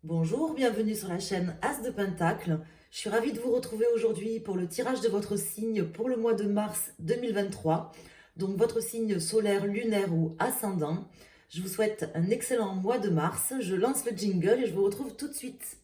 Bonjour, bienvenue sur la chaîne As de Pentacle. Je suis ravie de vous retrouver aujourd'hui pour le tirage de votre signe pour le mois de mars 2023. Donc votre signe solaire, lunaire ou ascendant. Je vous souhaite un excellent mois de mars. Je lance le jingle et je vous retrouve tout de suite.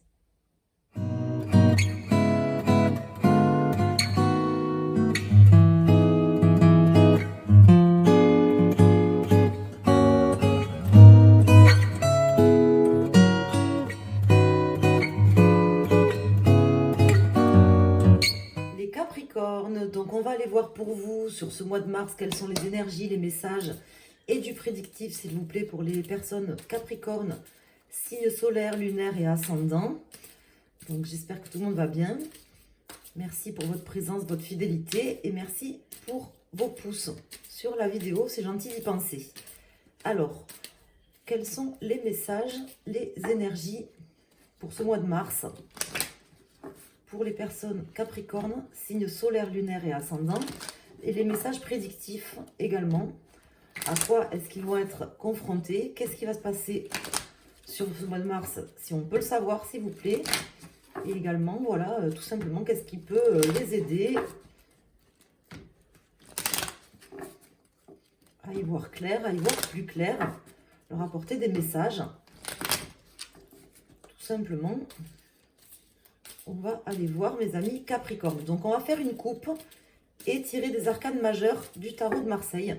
Les Capricornes, donc on va aller voir pour vous sur ce mois de mars quelles sont les énergies, les messages et du prédictif s'il vous plaît pour les personnes Capricornes, signe solaire, lunaire et ascendant. Donc j'espère que tout le monde va bien. Merci pour votre présence, votre fidélité et merci pour vos pouces sur la vidéo, c'est gentil d'y penser. Alors, quels sont les messages, les énergies pour ce mois de mars pour les personnes Capricorne, signe solaire, lunaire et ascendant, et les messages prédictifs également. À quoi est-ce qu'ils vont être confrontés? Qu'est-ce qui va se passer sur ce mois de mars, si on peut le savoir, s'il vous plaît? Et également, voilà, tout simplement, qu'est-ce qui peut les aider à y voir clair, à y voir plus clair, leur apporter des messages. Tout simplement, on va aller voir mes amis Capricorne. Donc, on va faire une coupe et tirer des arcanes majeures du tarot de Marseille.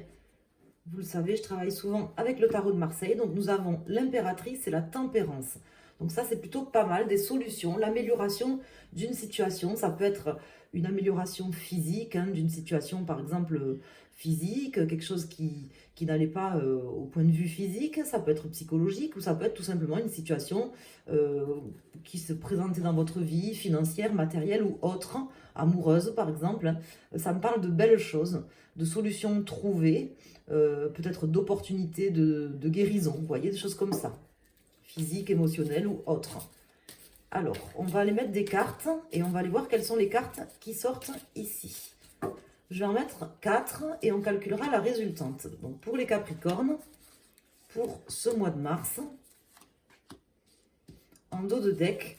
Vous le savez, je travaille souvent avec le tarot de Marseille. Donc, nous avons l'impératrice et la tempérance. Donc ça, c'est plutôt pas mal, des solutions, l'amélioration d'une situation. Ça peut être une amélioration physique, hein, d'une situation, par exemple, physique, quelque chose qui n'allait pas au point de vue physique. Ça peut être psychologique ou ça peut être tout simplement une situation qui se présentait dans votre vie, financière, matérielle ou autre, amoureuse, par exemple. Ça me parle de belles choses, de solutions trouvées, peut-être d'opportunités de guérison, vous voyez, des choses comme ça. Physique, émotionnel ou autre. Alors, on va aller mettre des cartes et on va aller voir quelles sont les cartes qui sortent ici. Je vais en mettre 4 et on calculera la résultante. Donc, pour les Capricornes, pour ce mois de mars, en dos de deck,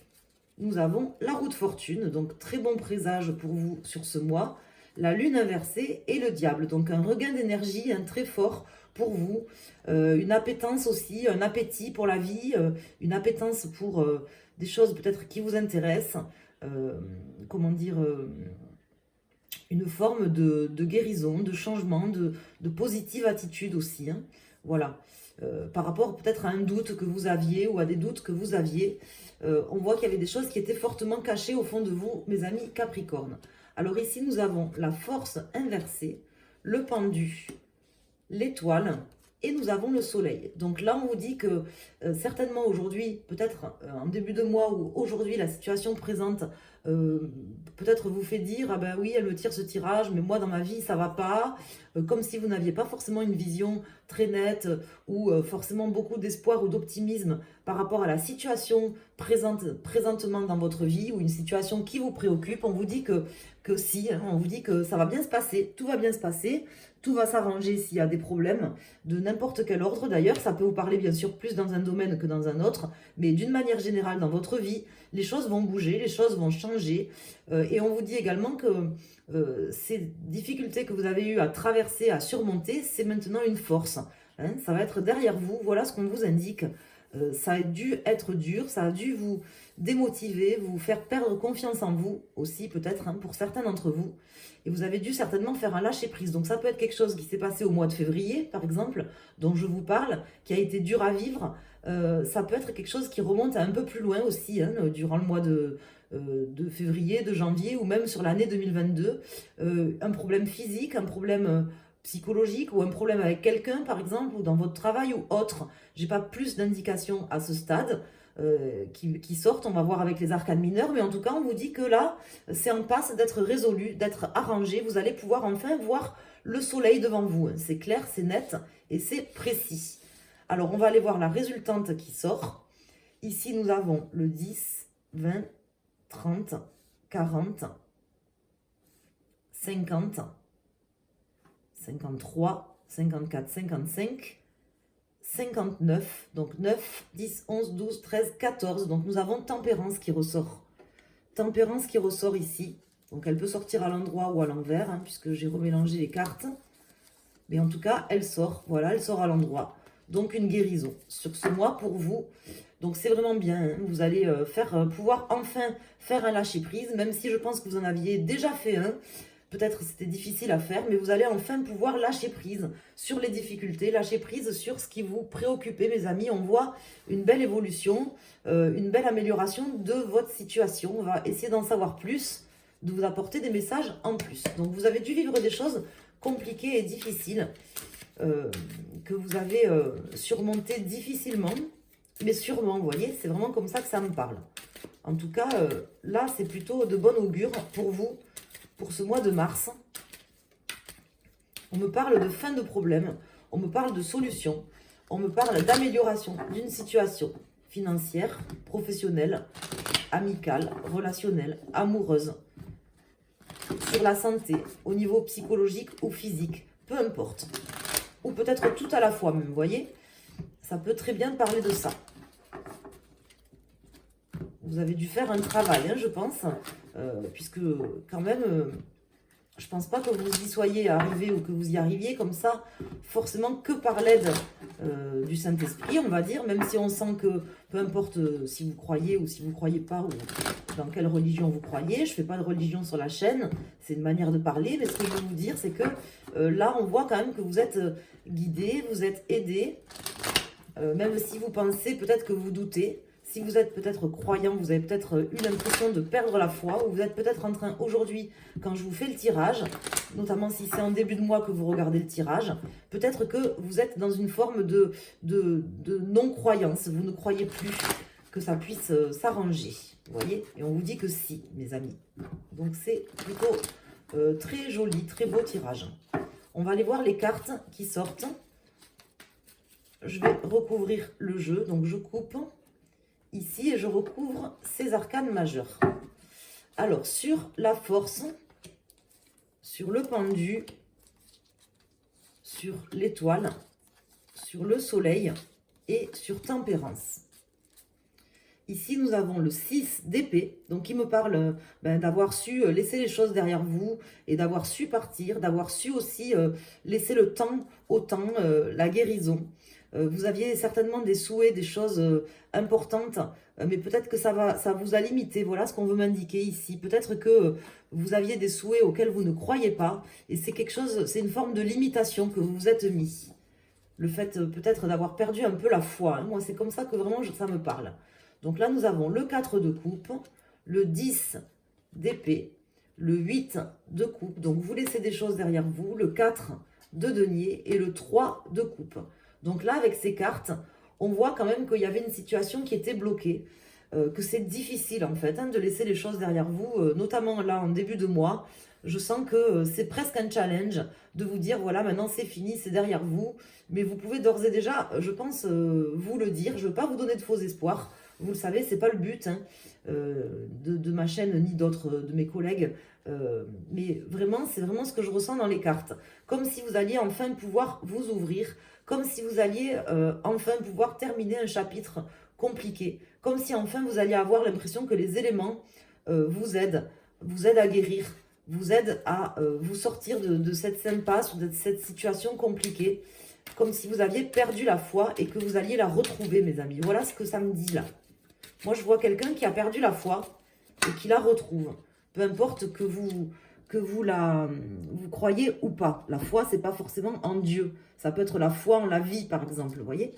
nous avons la roue de fortune, donc très bon présage pour vous sur ce mois, la lune inversée et le diable, donc un regain d'énergie très fort pour vous, une appétence aussi, un appétit pour la vie, une appétence pour des choses peut-être qui vous intéressent, comment dire, une forme de guérison, de changement, de positive attitude aussi, hein. Voilà. Par rapport peut-être à un doute que vous aviez ou à des doutes que vous aviez, on voit qu'il y avait des choses qui étaient fortement cachées au fond de vous, mes amis Capricorne. Alors ici, nous avons la force inversée, le pendu, l'étoile et nous avons le soleil. Donc là, on vous dit que certainement aujourd'hui, peut-être en début de mois ou aujourd'hui, la situation présente peut-être vous fait dire, ah ben oui, elle me tire ce tirage, mais moi dans ma vie, ça va pas. Comme si vous n'aviez pas forcément une vision très nette ou forcément beaucoup d'espoir ou d'optimisme par rapport à la situation présentement dans votre vie ou une situation qui vous préoccupe. On vous dit que si, hein, on vous dit que ça va bien se passer, tout va bien se passer. Tout va s'arranger s'il y a des problèmes, de n'importe quel ordre. D'ailleurs, ça peut vous parler bien sûr plus dans un domaine que dans un autre, mais d'une manière générale, dans votre vie, les choses vont bouger, les choses vont changer. Et on vous dit également que ces difficultés que vous avez eues à traverser, à surmonter, c'est maintenant une force, hein. Ça va être derrière vous, voilà ce qu'on vous indique. Ça a dû être dur, ça a dû vous démotiver, vous faire perdre confiance en vous aussi peut-être, hein, pour certains d'entre vous. Et vous avez dû certainement faire un lâcher-prise. Donc ça peut être quelque chose qui s'est passé au mois de février, par exemple, dont je vous parle, qui a été dur à vivre. Ça peut être quelque chose qui remonte à un peu plus loin aussi, hein, durant le mois de février, de janvier, ou même sur l'année 2022. Un problème physique, un problème psychologique, ou un problème avec quelqu'un, par exemple, ou dans votre travail, ou autre. J'ai pas plus d'indications à ce stade. Qui sortent, on va voir avec les arcanes mineures, mais en tout cas on vous dit que là c'est en passe d'être résolu, d'être arrangé, vous allez pouvoir enfin voir le soleil devant vous, c'est clair, c'est net et c'est précis. Alors on va aller voir la résultante qui sort. Ici nous avons le 10, 20, 30, 40, 50, 53, 54, 55, 59. Donc 9, 10, 11, 12, 13, 14. Donc nous avons Tempérance qui ressort. Tempérance qui ressort ici. Donc elle peut sortir à l'endroit ou à l'envers, hein, puisque j'ai remélangé les cartes. Mais en tout cas, elle sort. Voilà, elle sort à l'endroit. Donc une guérison sur ce mois pour vous. Donc c'est vraiment bien. Hein. Vous allez pouvoir enfin faire un lâcher-prise, même si je pense que vous en aviez déjà fait un. Peut-être c'était difficile à faire, mais vous allez enfin pouvoir lâcher prise sur les difficultés, lâcher prise sur ce qui vous préoccupait, mes amis. On voit une belle évolution, une belle amélioration de votre situation. On va essayer d'en savoir plus, de vous apporter des messages en plus. Donc vous avez dû vivre des choses compliquées et difficiles que vous avez surmontées difficilement, mais sûrement, vous voyez, c'est vraiment comme ça que ça me parle. En tout cas, là, c'est plutôt de bon augure pour vous. Pour ce mois de mars, on me parle de fin de problème, on me parle de solution, on me parle d'amélioration d'une situation financière, professionnelle, amicale, relationnelle, amoureuse, sur la santé, au niveau psychologique ou physique, peu importe. Ou peut-être tout à la fois même, vous voyez, ça peut très bien parler de ça. Vous avez dû faire un travail, hein, je pense, puisque quand même, je pense pas que vous y soyez arrivé ou que vous y arriviez comme ça, forcément que par l'aide du Saint-Esprit, on va dire, même si on sent que, peu importe si vous croyez ou si vous croyez pas, ou dans quelle religion vous croyez, je fais pas de religion sur la chaîne, c'est une manière de parler, mais ce que je veux vous dire, c'est que là, on voit quand même que vous êtes guidé, vous êtes aidé, même si vous pensez peut-être que vous doutez. Si vous êtes peut-être croyant, vous avez peut-être eu l'impression de perdre la foi, ou vous êtes peut-être en train aujourd'hui, quand je vous fais le tirage, notamment si c'est en début de mois que vous regardez le tirage, peut-être que vous êtes dans une forme de non-croyance. Vous ne croyez plus que ça puisse s'arranger, vous voyez. Et on vous dit que si, mes amis. Donc c'est plutôt très joli, très beau tirage. On va aller voir les cartes qui sortent. Je vais recouvrir le jeu, donc je coupe ici et je recouvre ces arcanes majeurs. Alors, sur la force, sur le pendu, sur l'étoile, sur le soleil et sur tempérance. Ici, nous avons le 6 d'épée, donc il me parle d'avoir su laisser les choses derrière vous et d'avoir su partir, d'avoir su aussi laisser le temps au temps, la guérison. Vous aviez certainement des souhaits, des choses importantes, mais peut-être que ça vous a limité. Voilà ce qu'on veut m'indiquer ici. Peut-être que vous aviez des souhaits auxquels vous ne croyez pas, et c'est quelque chose, c'est une forme de limitation que vous vous êtes mis. Le fait peut-être d'avoir perdu un peu la foi. Hein. Moi, c'est comme ça que vraiment ça me parle. Donc là, nous avons le 4 de coupe, le 10 d'épée, le 8 de coupe. Donc vous laissez des choses derrière vous, le 4 de denier et le 3 de coupe. Donc là, avec ces cartes, on voit quand même qu'il y avait une situation qui était bloquée, que c'est difficile en fait, hein, de laisser les choses derrière vous, notamment là en début de mois. Je sens que c'est presque un challenge de vous dire, voilà, maintenant c'est fini, c'est derrière vous. Mais vous pouvez d'ores et déjà, je pense, vous le dire. Je ne veux pas vous donner de faux espoirs. Vous le savez, ce n'est pas le but hein, de ma chaîne ni d'autres de mes collègues. Mais vraiment, c'est vraiment ce que je ressens dans les cartes. Comme si vous alliez enfin pouvoir vous ouvrir, comme si vous alliez enfin pouvoir terminer un chapitre compliqué, comme si enfin vous alliez avoir l'impression que les éléments vous aident à guérir, vous aident à vous sortir de cette impasse ou de cette situation compliquée, comme si vous aviez perdu la foi et que vous alliez la retrouver, mes amis. Voilà ce que ça me dit là. Moi, je vois quelqu'un qui a perdu la foi et qui la retrouve. Peu importe que vous croyez ou pas. La foi, c'est pas forcément en Dieu. Ça peut être la foi en la vie, par exemple. Vous voyez,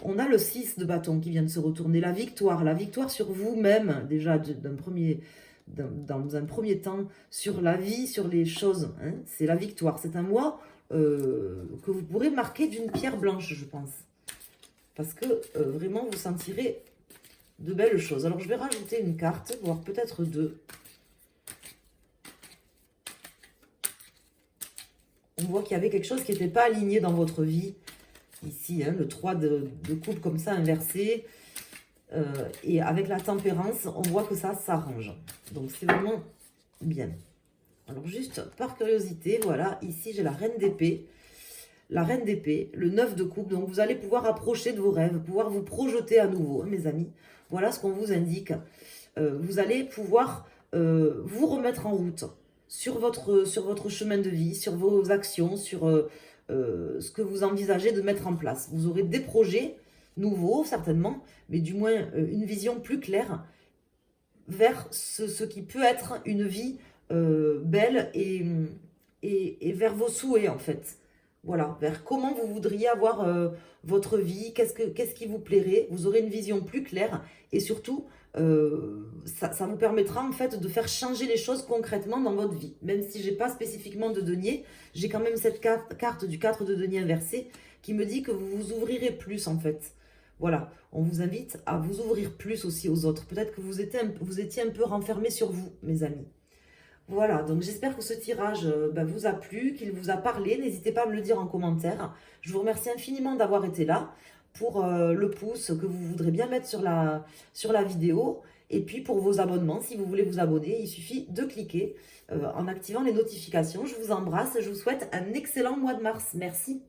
on a le 6 de bâton qui vient de se retourner. La victoire sur vous-même, déjà, dans un premier temps, sur la vie, sur les choses. Hein. C'est la victoire. C'est un mois que vous pourrez marquer d'une pierre blanche, je pense. Parce que vraiment, vous sentirez de belles choses. Alors, je vais rajouter une carte, voire peut-être deux. On voit qu'il y avait quelque chose qui n'était pas aligné dans votre vie. Ici, hein, le 3 de coupe comme ça, inversé. Et avec la tempérance, on voit que ça s'arrange. Donc, c'est vraiment bien. Alors, juste par curiosité, voilà, ici, j'ai la reine d'épée. la reine d'épée, le 9 de coupe. Donc vous allez pouvoir approcher de vos rêves, pouvoir vous projeter à nouveau, hein, mes amis. Voilà ce qu'on vous indique. Vous allez pouvoir vous remettre en route sur votre chemin de vie, sur vos actions, sur ce que vous envisagez de mettre en place. Vous aurez des projets nouveaux, certainement, mais du moins une vision plus claire vers ce qui peut être une vie belle et vers vos souhaits, en fait. Voilà, vers comment vous voudriez avoir votre vie, qu'est-ce qui vous plairait. Vous aurez une vision plus claire et surtout, ça vous permettra en fait de faire changer les choses concrètement dans votre vie. Même si j'ai pas spécifiquement de denier, j'ai quand même cette carte du 4 de denier inversé qui me dit que vous vous ouvrirez plus en fait. Voilà, on vous invite à vous ouvrir plus aussi aux autres. Peut-être que vous étiez un peu renfermé sur vous, mes amis. Voilà, donc j'espère que ce tirage vous a plu, qu'il vous a parlé. N'hésitez pas à me le dire en commentaire. Je vous remercie infiniment d'avoir été là pour le pouce que vous voudrez bien mettre sur la vidéo. Et puis pour vos abonnements, si vous voulez vous abonner, il suffit de cliquer en activant les notifications. Je vous embrasse, je vous souhaite un excellent mois de mars. Merci.